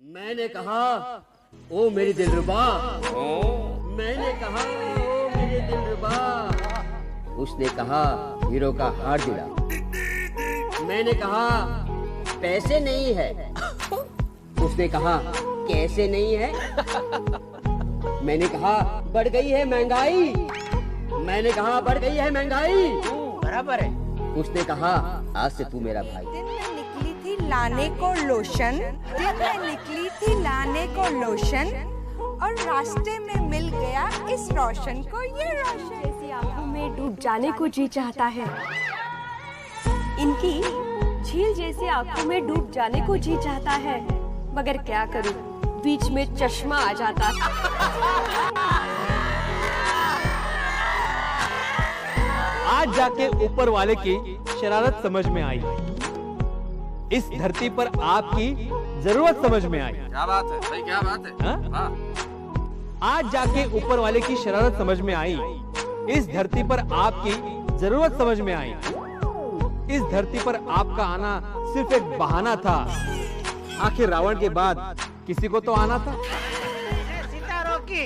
मैंने कहा ओ मेरी दिलरुबा, मैंने कहा ओ मेरी दिलरुबा। उसने कहा हीरो का हार दिला। मैंने कहा पैसे नहीं है। उसने कहा कैसे नहीं है। मैंने कहा बढ़ गई है महंगाई। मैंने कहा बढ़ गई है महंगाई। बराबर है। उसने कहा आज से तू मेरा भाई। दिन में निकली थी लाने को लोशन, दिन में निकली थी लाने को लोशन, और रास्ते में मिल गया इस रोशन को ये रोशन। ऐसी आंखों में डूब जाने को जी चाहता है। इनकी झील जैसी आंखों में डूब जाने को जी चाहता है, मगर क्या करूं, बीच में चश्मा आ जाता है। आज जाके ऊपर वाले की शरारत समझ में आई। इस धरती पर आपकी जरूरत समझ में आई। क्या बात है भाई, क्या बात है। हाँ? आज जाके ऊपर वाले की शरारत समझ में आई। इस धरती पर आपकी जरूरत समझ में आई। इस धरती पर आपका आना सिर्फ एक बहाना था। आखिर रावण के बाद किसी को तो आना था। सितारों की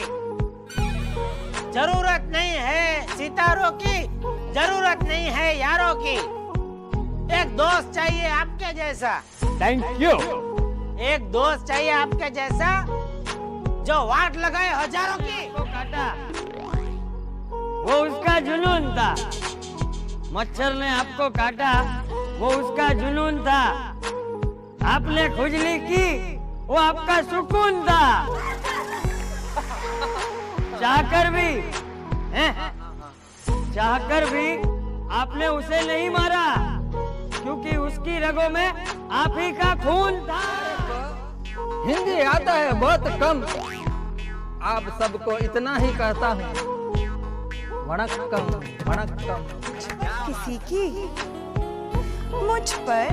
जरूरत नहीं है, सितारों की जरूरत नहीं है, यारों की। एक दोस्त चाहिए आपके जैसा। Thank you. एक दोस्त चाहिए आपके जैसा जो वाट लगाए हजारों की। वो काटा, वो उसका जुनून था। मच्छर ने आपको काटा, वो उसका जुनून था। आपने खुजली की, वो आपका सुकून था। चाहकर भी, चाहकर भी आपने उसे नहीं मारा, क्योंकि उसकी रगों में आप ही का खून था। हिंदी आता है बहुत कम, आप सबको इतना ही कहता हूँ, वणक्कम वणक्कम। किसी की मुझ पर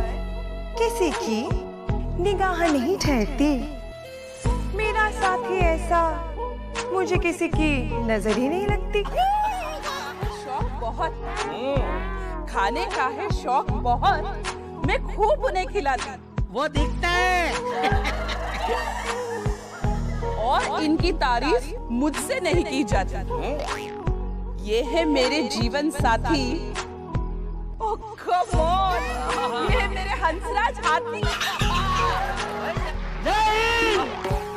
किसी की निगाह नहीं ठहरती। मेरा साथी ऐसा, मुझे किसी की नजर ही नहीं लगती। शौक बहुत, खाने का है शौक बहुत, मैं खूब उन्हें खिलाती। वो दिखता है। और इनकी तारीफ मुझसे नहीं की जाती। ये है मेरे जीवन साथी। ओह कम ऑन, ये है मेरे हंसराज हाथी। जय हिंद।